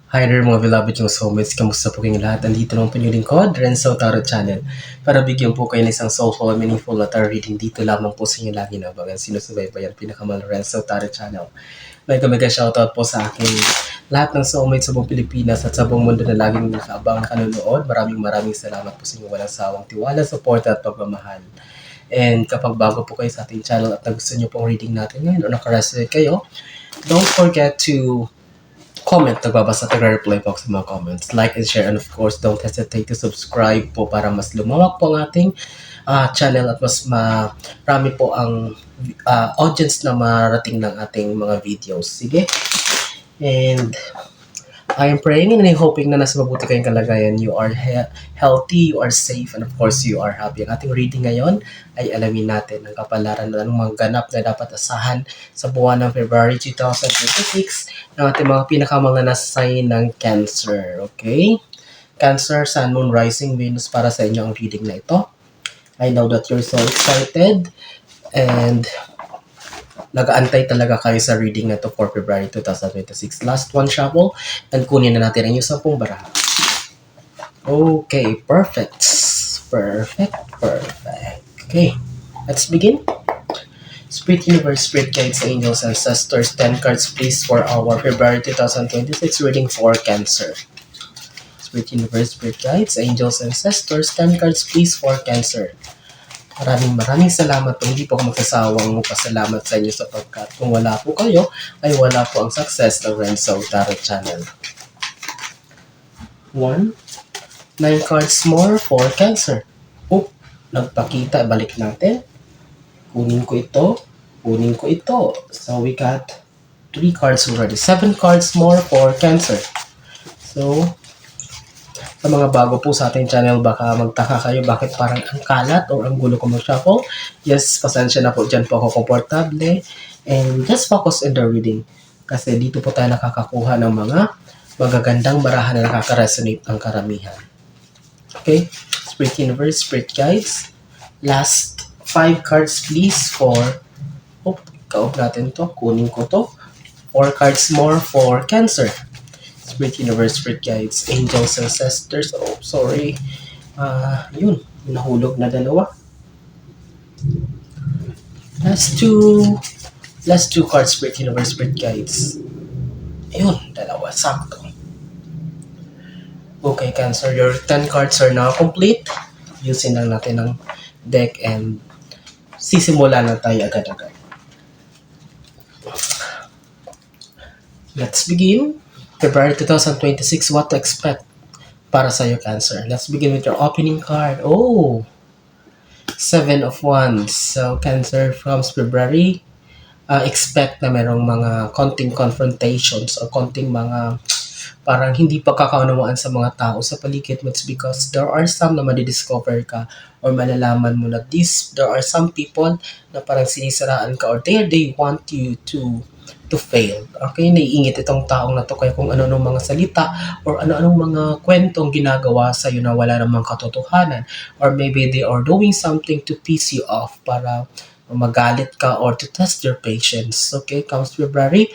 Hi there mga beloved yung soulmates, kamusta po kayong lahat? Andito naman po yung lingkod, Renzo Tarot Channel. Para bigyan po kayo ng isang soulful and meaningful na tarot reading dito lamang po sa inyo lagi na bagan sinusubaybayan pinakamahal Renzo Tarot Channel. Mega shoutout po sa aking lahat ng soulmates sa buong Pilipinas at sa buong mundo na laging nakaabang nanonood. Maraming salamat po sa inyong walang sawang tiwala, support at pagmamahal. And kapag bago po kayo sa ating channel at nagustuhan nyo pong reading natin ngayon o nakaresonate kayo, don't forget to comment, nagbabasa at reply po sa mga comments. Like and share, and of course, don't hesitate to subscribe po para mas lumawak po ang ating channel at mas marami po ang audience na marating ng ating mga videos. Sige? And I am praying and I'm hoping na nasa mabuti kayong kalagayan. You are healthy, you are safe, and of course, you are happy. Ang ating reading ngayon ay alamin natin ang kapalaran ng anong mga ganap na dapat asahan sa buwan ng February 2026 ng ating mga pinakamagnanas sign ng Cancer. Okay? Cancer, Sun, Moon, Rising, Venus para sa inyo ang reading na ito. I know that you're so excited and nag-aantay talaga kayo sa reading na to for February 2026. Last one shuffle and kunin na natin ang yung 10 baraha. Okay, perfect. Okay, let's begin. Spirit Universe, Spirit Guides, Angels, Ancestors, 10 cards please for our February 2026 reading for Cancer. Spirit Universe, Spirit Guides, Angels, Ancestors, 10 cards please for Cancer. Maraming salamat po. Hindi po ako magsasawang pasalamat sa inyo sapagkat kung wala po kayo, ay wala po ang success ng Renzo Tarot Channel. 1. 9 cards more for Cancer. Nagpakita. Balik natin. Kunin ko ito. So, we got 3 cards already. 7 cards more for Cancer. So, sa mga bago po sa ating channel, baka magtaka kayo bakit parang ang kalat o ang gulo ko mag-shuffle. Yes, pasensya na po, dyan po ako komportable. And just focus in the reading. Kasi dito po tayo nakakakuha ng mga magagandang barahan na nakaka-resonate ang karamihan. Okay, Spirit Universe, Spirit Guides. Last 5 cards please for, kaob natin to, kunin ko to. 4 cards more for Cancer. Spirit Universe, Spirit Guides, Angels, Ancestors. Sorry. Yun. Nahulog na dalawa. Last two cards, Spirit Universe, Spirit Guides. Ayun, dalawa. Sakto. Okay, Cancer. Your 10 cards are now complete. Using lang natin ang deck and sisimula na tayo agad-agad. Let's begin. February 2026, what to expect para sa iyo, Cancer. Let's begin with your opening card. 7 of Wands. So, Cancer from February, expect na merong mga konting confrontations o konting mga parang hindi pagkakaunawaan sa mga tao sa paligid mo. It's because there are some na madidiscover ka or malalaman mo na there are some people na parang sinisiraan ka or they want you to fail. Okay, naiingit itong taong na to kaya kung ano-anong mga salita or ano-anong mga kwentong ginagawa sa iyo na wala namang katotohanan or maybe they are doing something to piss you off para magalit ka or to test your patience. Okay, comes February,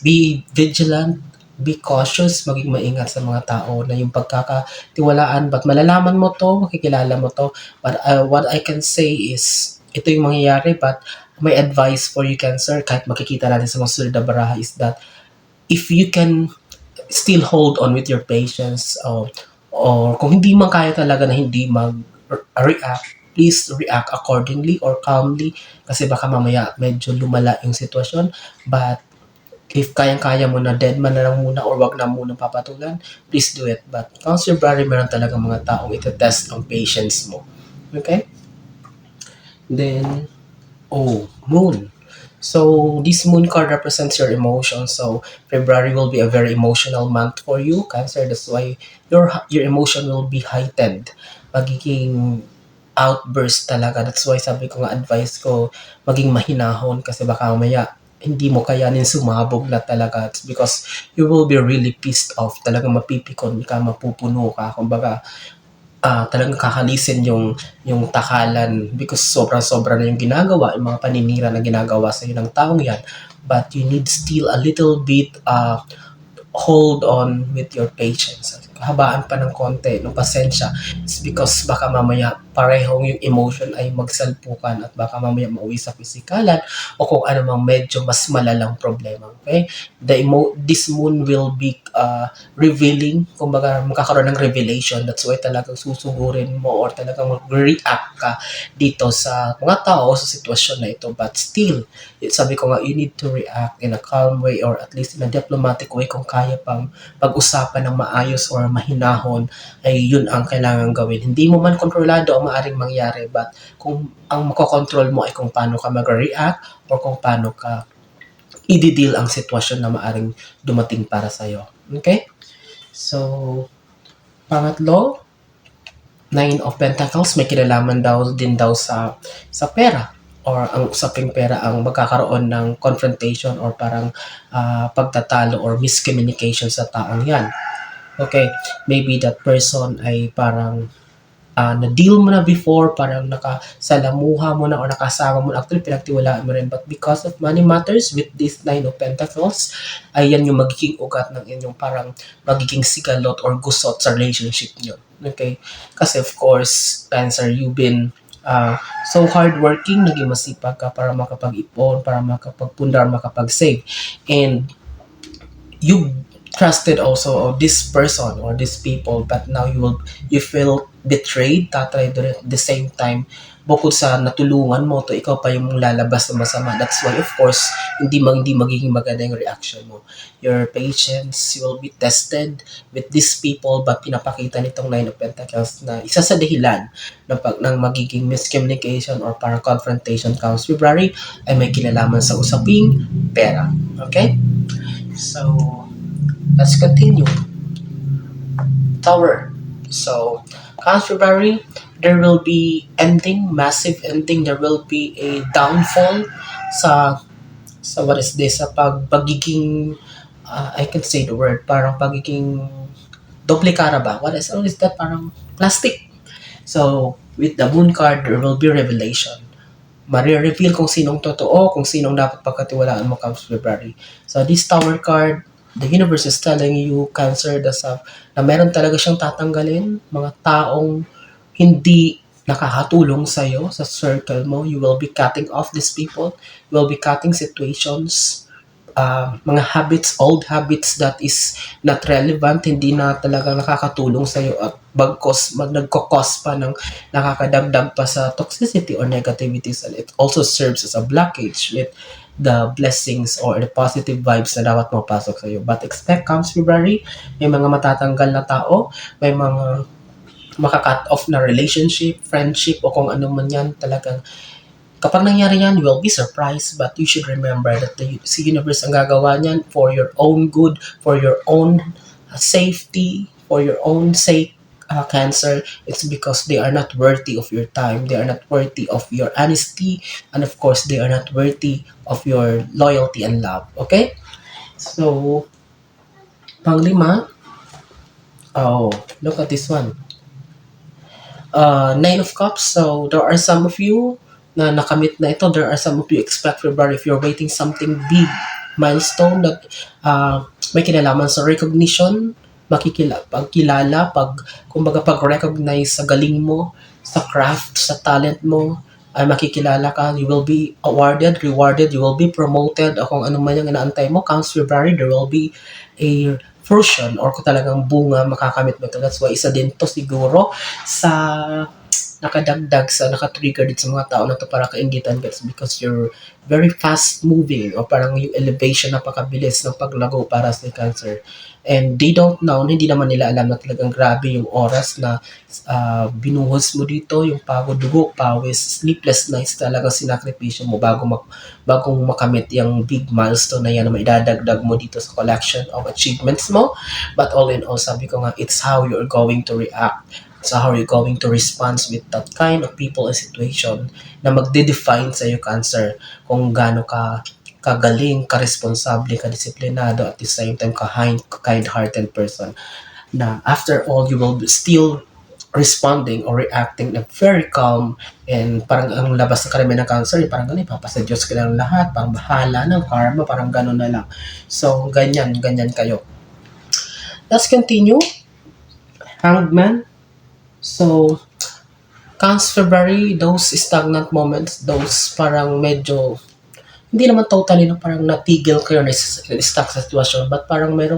be vigilant, be cautious, maging maingat sa mga tao na yung pagkakatiwalaan, but malalaman mo to, makikilala mo to, but what I can say is ito yung mangyayari, but my advice for you, Cancer, kahit makikita natin sa mga susunod na baraha is that if you can still hold on with your patience or kung hindi man kaya talaga na hindi mag-react, please react accordingly or calmly kasi baka mamaya medyo lumala yung sitwasyon. But if kayang-kaya mo na dead man na lang muna or wag na muna papatulan, please do it. But comes February, meron talaga mga taong ito-test ang patience mo. Okay? Then, Moon. So, this Moon card represents your emotions. So, February will be a very emotional month for you, Cancer. That's why your emotion will be heightened. Magiging outburst talaga. That's why sabi ko nga, advice ko, maging mahinahon kasi baka mamaya hindi mo kayanin sumabog na talaga. It's because you will be really pissed off. Talaga mapipikon ka, mapupuno ka. Kumbaga, talagang kakalisin yung takalan because sobra-sobra na yung ginagawa, yung mga paninira na ginagawa sa iyo ng taong yan. But you need still a little bit hold on with your patience. Habaan pa ng konti, ng pasensya. It's because baka mamaya parehong yung emotion ay magsalpukan at baka mamaya mauwi sa pisikalan o kung ano mang medyo mas malalang problema. Okay? This moon will be revealing, kumbaga magkakaroon ng revelation. That's why talagang susugurin mo or talagang mag-react ka dito sa mga tao sa sitwasyon na ito. But still, sabi ko nga, you need to react in a calm way or at least in a diplomatic way kung kaya pang pag-usapan ng maayos or mahinahon ay yun ang kailangan gawin. Hindi mo man kontrolado ang maaring mangyari but kung ang makokontrol mo ay kung paano ka mag-react or kung paano ka i-deal ang sitwasyon na maaring dumating para sa'yo. Okay? So, pangatlo, Nine of Pentacles, may kinalaman daw sa pera or ang usaping pera ang magkakaroon ng confrontation or parang pagtatalo or miscommunication sa taong yan. Okay, maybe that person ay parang na-deal mo na before, parang nakasalamuha mo na or nakasama mo na, actually pinagtiwalaan mo rin, but because of money matters with this Nine of Pentacles, ay yan yung magiging ugat ng inyong parang magiging sigalot or gusot sa relationship nyo. Okay? Kasi of course, Cancer, you've been so hardworking, naging masipag ka para makapag-ipon, para makapagpundar, makapag-save. And you trusted also of this person or these people, but now you feel betrayed, tatry at the same time, bukod sa natulungan mo to, ikaw pa yung lalabas na masama. That's why of course hindi magiging maganda yung reaction mo. Your patience will be tested with these people, but pinapakita nitong Nine of Pentacles na isa sa dahilan ng magiging miscommunication or parang confrontation comes February ay may kinalaman sa usaping pera. Okay? So, let's continue. Tower. So, February, there will be ending, massive ending. There will be a downfall sa what is this? Sa pagiging, I can say the word, parang pagiging doble cara ba? What is that? Parang plastic. So, with the moon card, there will be revelation. Mare-reveal kung sinong totoo, kung sinong dapat pagkatiwalaan mo comes February. So, this Tower card, the universe is telling you, Cancer, na meron talaga siyang tatanggalin, mga taong hindi nakakatulong sa'yo, sa circle mo. You will be cutting off these people. You will be cutting situations, mga habits, old habits that is not relevant, hindi na talaga nakakatulong sa'yo at bagkos, nagkakos pa ng nakakadagdag pa sa toxicity or negativities, and it also serves as a blockage with the blessings or the positive vibes na dapat mapasok sa'yo. But expect comes February, may mga matatanggal na tao, may mga makakat off na relationship, friendship, o kung ano man yan, talagang kapag nangyari yan, you will be surprised, but you should remember that si universe ang gagawa niyan for your own good, for your own safety, for your own sake, Cancer. It's because they are not worthy of your time, they are not worthy of your honesty, and of course, they are not worthy of your loyalty and love. Okay? So, panglima, oh, look at this one. Nine of Cups. So, there are some of you na nakamit na ito. There are some of you expect February if you're waiting something big, milestone that may kinalaman sa recognition, pagkilala, kumbaga pag-recognize sa galing mo, sa craft, sa talent mo, ay makikilala ka, you will be awarded, rewarded, you will be promoted, o kung ano man yung inaantay mo, comes February, there will be a fruition or kung talagang bunga makakamit mo ito. That's why isa din to siguro sa nakadagdag sa nakatrigger dito sa mga tao na to para kaingitan ka because you're very fast moving o parang yung elevation napakabilis ng paglago para sa Cancer. And they don't know, hindi naman nila alam na talagang grabe yung oras na binuhos mo dito, yung pagod, dugo, pawis, sleepless nights talaga sinakripisyo mo bago makamit yung big milestone na yan na maidadagdag mo dito sa collection of achievements mo. But all in all, sabi ko nga, it's how you're going to react. So how are you going to respond with that kind of people and situation na magde-define sa iyo, Cancer, kung gaano ka kagaling, ka-responsable, ka-disiplinado, at the same time kind-hearted person na after all you will be still responding or reacting na very calm and parang ang labas ng karamihan ng Cancer, parang ganun, papasa Diyos ka lang lahat, parang bahala ng karma, parang ganun na lang. So, ganyan kayo. Let's continue. Hangman. So, comes February, those stagnant moments, those parang medyo hindi naman totally na parang natigil kayo na stuck sa sitwasyon, but parang may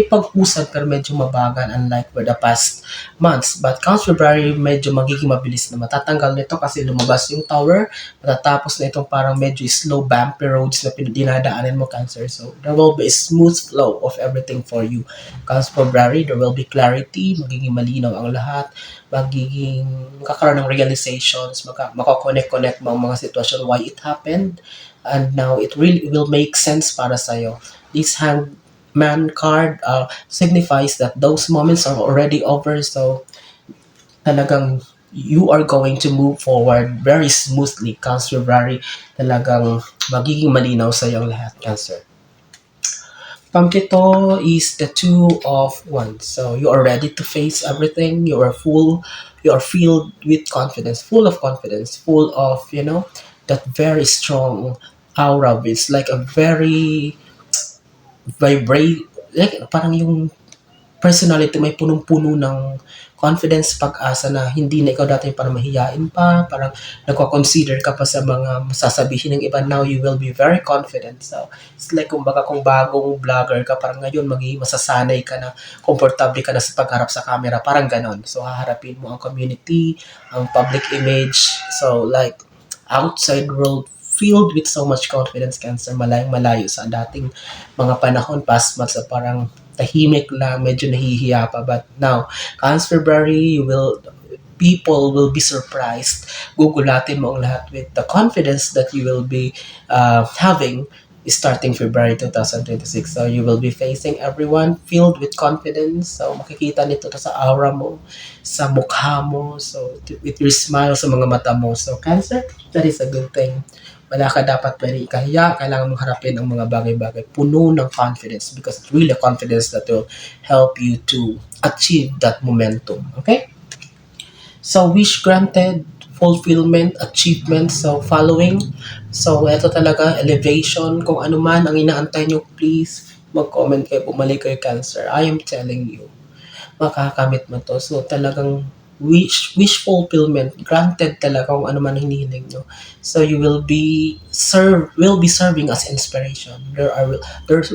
pag-usad pero medyo mabagal unlike for the past months. But comes February, medyo magiging mabilis na matatanggal nito kasi lumabas yung tower, matatapos na itong parang medyo slow bumpy roads na dinadaanan mo, Cancer. So there will be a smooth flow of everything for you. Comes February, there will be clarity, magiging malinaw ang lahat, magiging magkakaroon ng realizations, makakonect-connect mo ang mga sitwasyon, why it happened, and now it really will make sense para sa'yo. This hangman card signifies that those moments are already over, so talagang you are going to move forward very smoothly. Comes February, talagang magiging malinaw sa ang lahat, Cancer. Pangkito is the two of wands. So you are ready to face everything. You are filled with confidence, full of confidence, full of, that very strong aura. It's like a very vibrate, like parang yung personality may punong-puno ng confidence, pag-asa na hindi na ikaw dati parang mahiyain pa, parang nagko-consider ka pa sa mga masasabihin ng iba. Now you will be very confident. So it's like kumbaga kung bagong vlogger ka, parang ngayon magiging masasanay ka na, komportable ka na sa pagharap sa camera, parang ganon. So haharapin mo ang community, ang public image. So like outside world filled with so much confidence, Cancer, malayong malayo sa dating mga panahon past months na parang tahimik lang, medyo nahihiya pa. But now, comes February, people will be surprised. Gugulatin mo ang lahat with the confidence that you will be having starting February 2026. So you will be facing everyone filled with confidence. So makikita nito sa aura mo, sa mukha mo, so with your smile sa mga mata mo. So Cancer, that is a good thing. Wala ka dapat pwede ikahiya, kailangan mong harapin ang mga bagay-bagay. Puno ng confidence because it's really a confidence that will help you to achieve that momentum. Okay? So, wish granted, fulfillment, achievement, so following. So, ito talaga, elevation, kung ano man ang inaantay nyo, please mag-comment kayo, bumalik kayo, Cancer. I am telling you, makakamit mo to. So talagang wish fulfillment, granted talaga kung ano man hinihiling nyo. So you will be serving as inspiration. There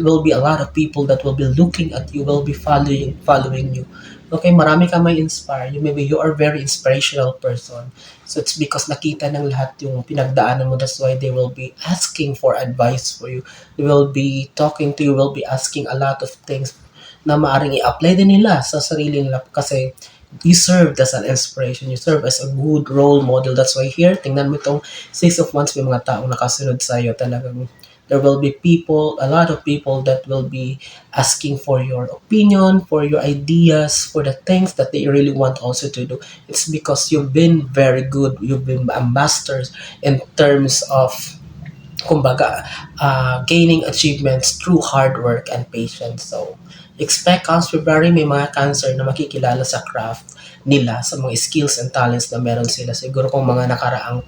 will be a lot of people that will be looking at you, will be following you. Okay, marami ka may inspire. Maybe you are very inspirational person. So it's because nakita ng lahat yung pinagdaanan mo. That's why they will be asking for advice for you. They will be talking to you, will be asking a lot of things na maaring i-apply din nila sa sarili nila kasi you served as an inspiration, you serve as a good role model. That's why here, tingnan mo itong Six of Wands, may mga taong nakasunod sa iyo. Talagang there will be people, a lot of people that will be asking for your opinion, for your ideas, for the things that they really want also to do. It's because you've been very good, you've been a master in terms of kumbaga, gaining achievements through hard work and patience. So, expect comes February, may mga Cancer na makikilala sa craft nila, sa mga skills and talents na meron sila. Siguro kung mga nakaraang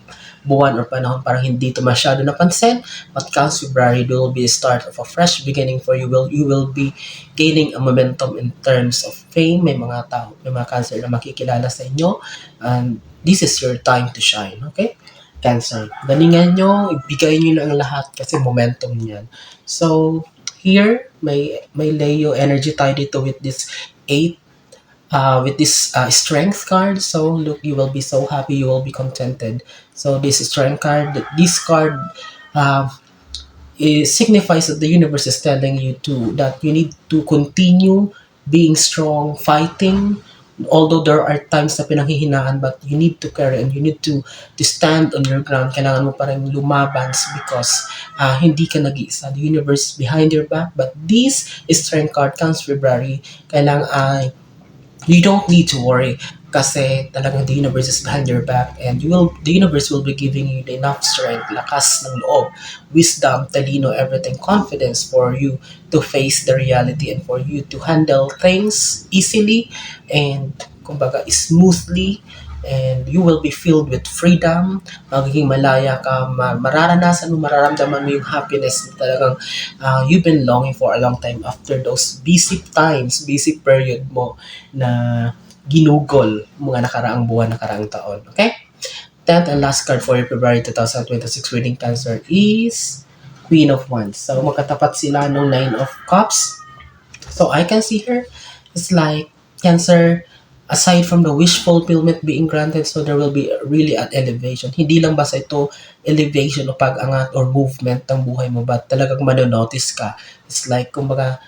buwan or panahon parang hindi ito masyado napansin, but comes February, there will be a start of a fresh beginning for you. You will be gaining a momentum in terms of fame. May mga tao, may mga Cancer na makikilala sa inyo, and this is your time to shine. Okay? Cancer. Galingan nyo, ibigay nyo na ang lahat kasi momentum yan. So, here, may Leo energy tayo dito with this 8, with this strength card. So, look, you will be so happy, you will be contented. So, this strength card, this card, uh, it signifies that the universe is telling you to that you need to continue being strong, fighting. Although there are times na pinanghihinaan, but you need to carry and you need to stand on your ground. Kailangan mo pa rin lumaban because hindi ka nag-iisa. The universe is behind your back. But this strength card comes February. Kailangan you don't need to worry kasi talagang the universe is behind your back and the universe will be giving you the enough strength, lakas ng loob, wisdom, talino, everything, confidence for you to face the reality and for you to handle things easily and kumbaga smoothly and you will be filled with freedom, magiging malaya ka, mararanasan mo, mararamdaman mo yung happiness na talagang you've been longing for a long time after those busy times, busy period mo na ginugol mga nakaraang buwan, nakaraang taon. Okay? 10th and last card for your February 2026 reading Cancer is Queen of Wands. So, magkatapat sila nung Nine of Cups. So, I can see her. It's like Cancer, aside from the wish fulfillment being granted, so there will be really an elevation. Hindi lang basta ito elevation o pag-angat or movement ng buhay mo, but talagang manonotice ka. It's like, kumbaga,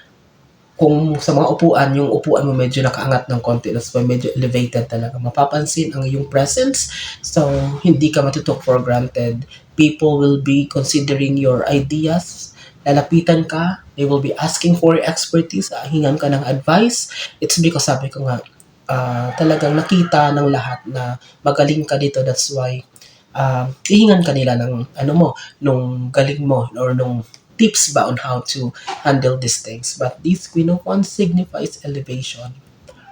kung sa mga upuan, yung upuan mo medyo nakaangat ng konti, that's why medyo elevated talaga. Mapapansin ang iyong presence, so hindi ka matutok for granted. People will be considering your ideas, lalapitan ka, they will be asking for your expertise, hingan ka ng advice. It's because sabi ko nga, talagang nakita ng lahat na magaling ka dito, that's why ihingan ka nila ng ano mo, nung galing mo or nung tips ba on how to handle these things. But this Queen of Wands signifies elevation.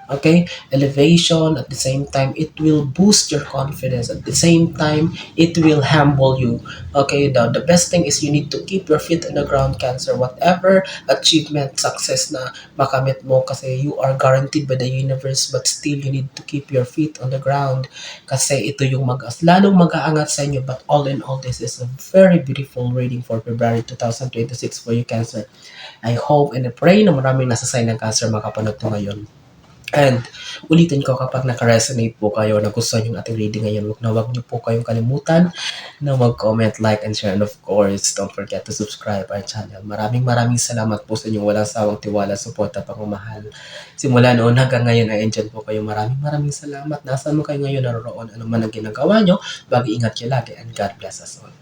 Okay? Elevation, at the same time, it will boost your confidence. At the same time, it will humble you. Okay? The best thing is you need to keep your feet on the ground, Cancer. Whatever achievement, success na makamit mo, kasi you are guaranteed by the universe, but still you need to keep your feet on the ground kasi ito yung lalong mag-aangat sa inyo. But all in all, this is a very beautiful reading for February 2026 for you, Cancer. I hope and I pray na maraming nasa sign ng Cancer makapanood to ngayon. And ulitin ko, kapag naka-resonate po kayo, nagustuhan yung ating reading ngayon, wag niyo po kayong kalimutan na mag-comment, like, and share. And of course, don't forget to subscribe our channel. Maraming salamat po sa inyong walang sawang tiwala, suporta, pagmamahal. Simula noon hanggang ngayon ay andyan po kayo. Maraming salamat. Nasaan mo kayo ngayon naroroon? Ano man ang ginagawa nyo, mag-iingat kayo lagi, and God bless us all.